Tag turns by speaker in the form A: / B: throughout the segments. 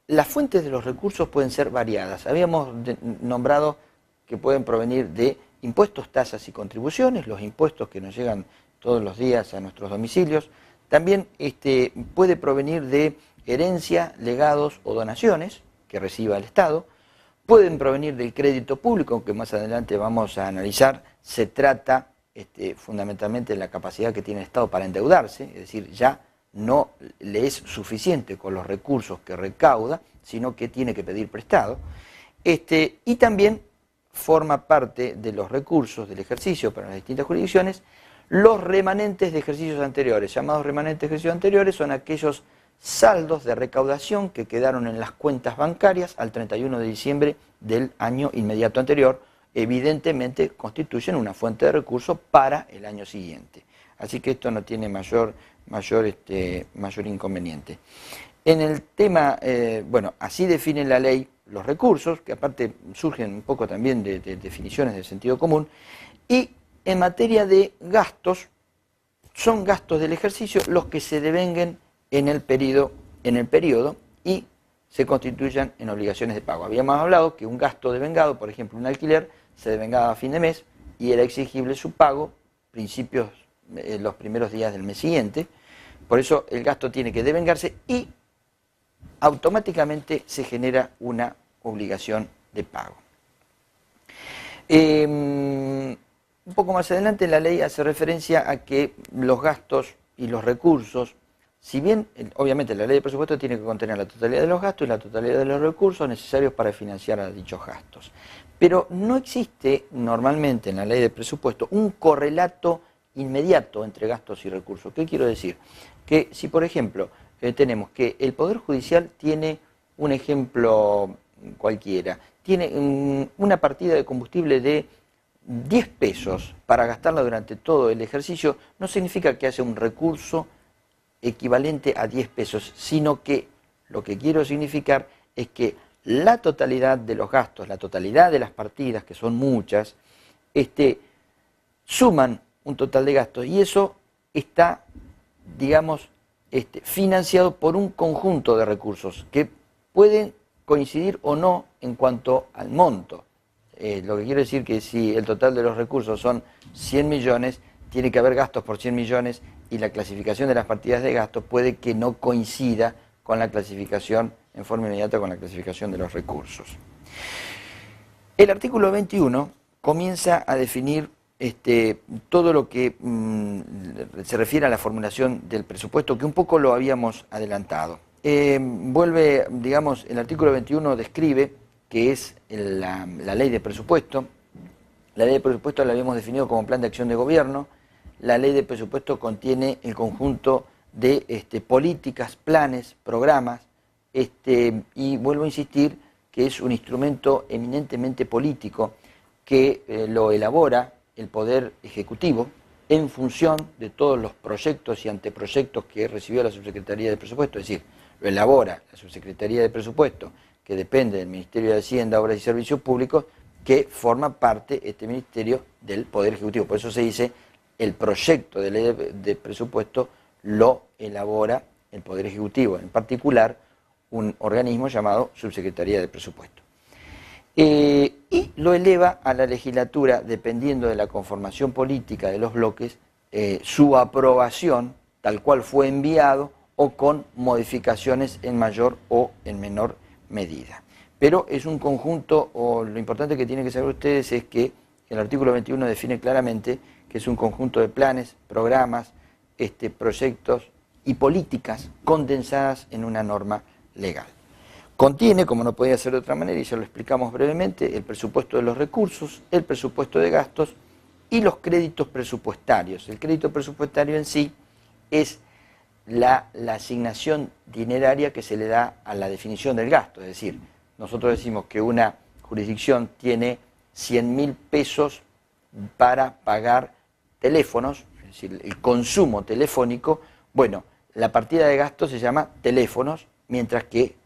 A: Las fuentes de los recursos pueden ser variadas. Habíamos nombrado que pueden provenir de impuestos, tasas y contribuciones, los impuestos que nos llegan todos los días a nuestros domicilios. También puede provenir de herencia, legados o donaciones que reciba el Estado. Pueden provenir del crédito público, aunque más adelante vamos a analizar. Se trata fundamentalmente de la capacidad que tiene el Estado para endeudarse, es decir, ya no le es suficiente con los recursos que recauda, sino que tiene que pedir prestado. Y también forma parte de los recursos del ejercicio para las distintas jurisdicciones los remanentes de ejercicios anteriores. Llamados remanentes de ejercicios anteriores son aquellos saldos de recaudación que quedaron en las cuentas bancarias al 31 de diciembre del año inmediato anterior. Evidentemente constituyen una fuente de recursos para el año siguiente. Así que esto no tiene mayor inconveniente. En el tema, bueno, así define la ley los recursos, que aparte surgen un poco también de definiciones de sentido común, y en materia de gastos, son gastos del ejercicio los que se devenguen en el periodo y se constituyan en obligaciones de pago. Habíamos hablado que un gasto devengado, por ejemplo un alquiler, se devengaba a fin de mes y era exigible su pago los primeros días del mes siguiente. Por eso el gasto tiene que devengarse y automáticamente se genera una obligación de pago. Un poco más adelante la ley hace referencia a que los gastos y los recursos, si bien obviamente la ley de presupuesto tiene que contener la totalidad de los gastos y la totalidad de los recursos necesarios para financiar a dichos gastos, pero no existe normalmente en la ley de presupuesto un correlato inmediato entre gastos y recursos. ¿Qué quiero decir? Que si por ejemplo tenemos que el Poder Judicial tiene un ejemplo cualquiera, tiene una partida de combustible de 10 pesos para gastarla durante todo el ejercicio, no significa que haya un recurso equivalente a 10 pesos, sino que lo que quiero significar es que la totalidad de los gastos, la totalidad de las partidas, que son muchas, suman un total de gastos y eso está, digamos, financiado por un conjunto de recursos que pueden coincidir o no en cuanto al monto. Lo que quiero decir que si el total de los recursos son 100 millones, tiene que haber gastos por 100 millones y la clasificación de las partidas de gastos puede que no coincida con la clasificación en forma inmediata con la clasificación de los recursos. El artículo 21 comienza a definir todo lo que se refiere a la formulación del presupuesto, que un poco lo habíamos adelantado. Digamos, el artículo 21 describe que es la ley de presupuesto. La ley de presupuesto la habíamos definido como plan de acción de gobierno. La ley de presupuesto contiene el conjunto de políticas, planes, programas, y vuelvo a insistir que es un instrumento eminentemente político que lo elabora el Poder Ejecutivo en función de todos los proyectos y anteproyectos que recibió la Subsecretaría de Presupuesto, es decir, lo elabora la Subsecretaría de Presupuesto, que depende del Ministerio de Hacienda, Obras y Servicios Públicos, que forma parte este ministerio del Poder Ejecutivo. Por eso se dice, el proyecto de ley de presupuesto lo elabora el Poder Ejecutivo, en particular un organismo llamado Subsecretaría de Presupuesto. Y lo eleva a la legislatura, dependiendo de la conformación política de los bloques, su aprobación, tal cual fue enviado, o con modificaciones en mayor o en menor medida. Pero es un conjunto, o lo importante que tienen que saber ustedes es que el artículo 21 define claramente que es un conjunto de planes, programas, proyectos y políticas condensadas en una norma legal. Contiene, como no podía ser de otra manera, y ya lo explicamos brevemente, el presupuesto de los recursos, el presupuesto de gastos y los créditos presupuestarios. El crédito presupuestario en sí es la asignación dineraria que se le da a la definición del gasto. Es decir, nosotros decimos que una jurisdicción tiene 100.000 pesos para pagar teléfonos, es decir, el consumo telefónico. Bueno, la partida de gasto se llama teléfonos, mientras que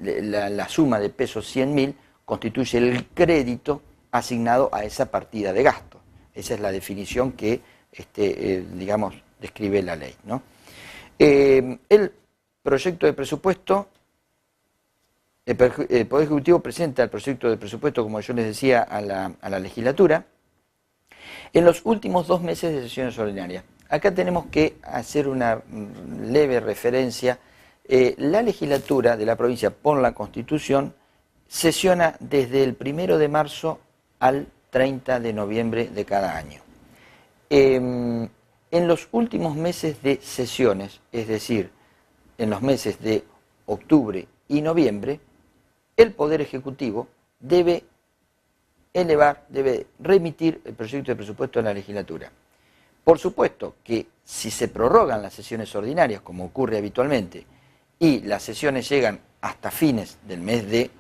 A: la suma de pesos 100.000 constituye el crédito asignado a esa partida de gasto. Esa es la definición que, digamos, describe la ley, ¿no? El proyecto de presupuesto, el Poder Ejecutivo presenta el proyecto de presupuesto, como yo les decía, a la legislatura, en los últimos 2 meses de sesiones ordinarias. Acá tenemos que hacer una leve referencia. La legislatura de la provincia, por la Constitución, sesiona desde el 1 de marzo al 30 de noviembre de cada año. En los últimos meses de sesiones, es decir, en los meses de octubre y noviembre, el Poder Ejecutivo debe remitir el proyecto de presupuesto a la legislatura. Por supuesto que si se prorrogan las sesiones ordinarias, como ocurre habitualmente, y las sesiones llegan hasta fines del mes de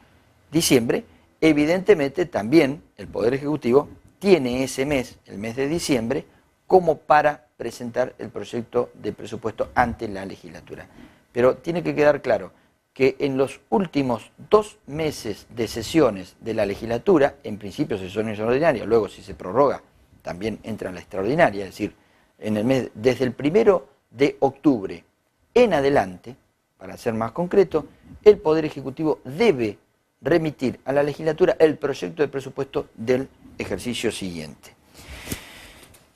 A: diciembre, evidentemente también el Poder Ejecutivo tiene ese mes, el mes de diciembre, como para presentar el proyecto de presupuesto ante la legislatura. Pero tiene que quedar claro que en los últimos 2 meses de sesiones de la legislatura, en principio sesiones ordinarias, luego si se prorroga también entra en la extraordinaria, es decir, desde el 1 de octubre en adelante, para ser más concreto, el Poder Ejecutivo debe remitir a la legislatura el proyecto de presupuesto del ejercicio siguiente.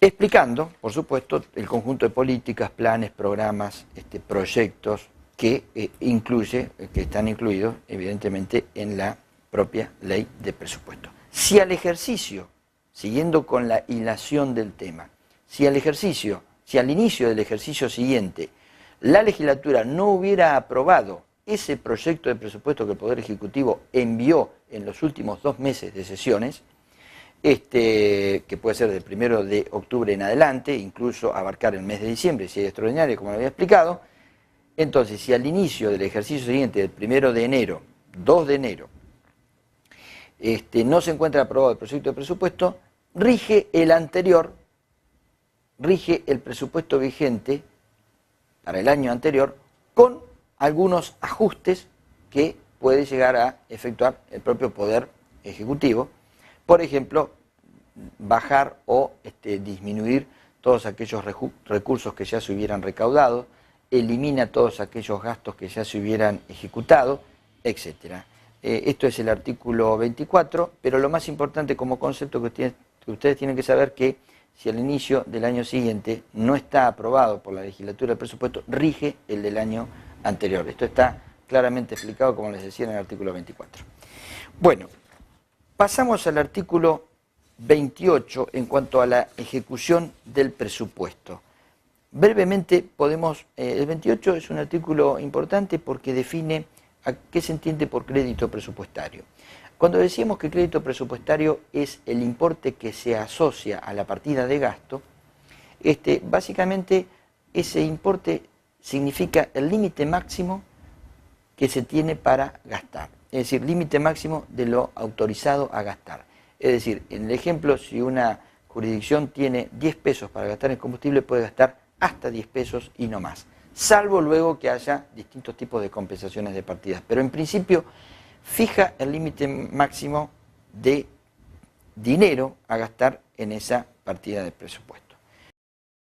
A: Explicando, por supuesto, el conjunto de políticas, planes, programas, proyectos que están incluidos, evidentemente, en la propia ley de presupuesto. Si al ejercicio, siguiendo con la hilación del tema, si al inicio del ejercicio siguiente la legislatura no hubiera aprobado ese proyecto de presupuesto que el Poder Ejecutivo envió en los últimos 2 meses de sesiones, que puede ser del 1 de octubre en adelante, incluso abarcar el mes de diciembre, si hay extraordinario, como lo había explicado. Entonces, si al inicio del ejercicio siguiente, del 1 de enero, 2 de enero, no se encuentra aprobado el proyecto de presupuesto, rige el presupuesto vigente para el año anterior con algunos ajustes que puede llegar a efectuar el propio Poder Ejecutivo. Por ejemplo, bajar o disminuir todos aquellos recursos que ya se hubieran recaudado, elimina todos aquellos gastos que ya se hubieran ejecutado, etc. Esto es el artículo 24, pero lo más importante como concepto que ustedes tienen que saber que si al inicio del año siguiente no está aprobado por la legislatura el presupuesto, rige el del año anterior. Esto está claramente explicado, como les decía, en el artículo 24. Bueno, pasamos al artículo 28 en cuanto a la ejecución del presupuesto. Brevemente el 28 es un artículo importante porque define a qué se entiende por crédito presupuestario. Cuando decíamos que crédito presupuestario es el importe que se asocia a la partida de gasto, básicamente ese importe significa el límite máximo que se tiene para gastar, es decir, límite máximo de lo autorizado a gastar. Es decir, en el ejemplo, si una jurisdicción tiene 10 pesos para gastar en combustible, puede gastar hasta 10 pesos y no más, salvo luego que haya distintos tipos de compensaciones de partidas. Pero en principio fija el límite máximo de dinero a gastar en esa partida de presupuesto.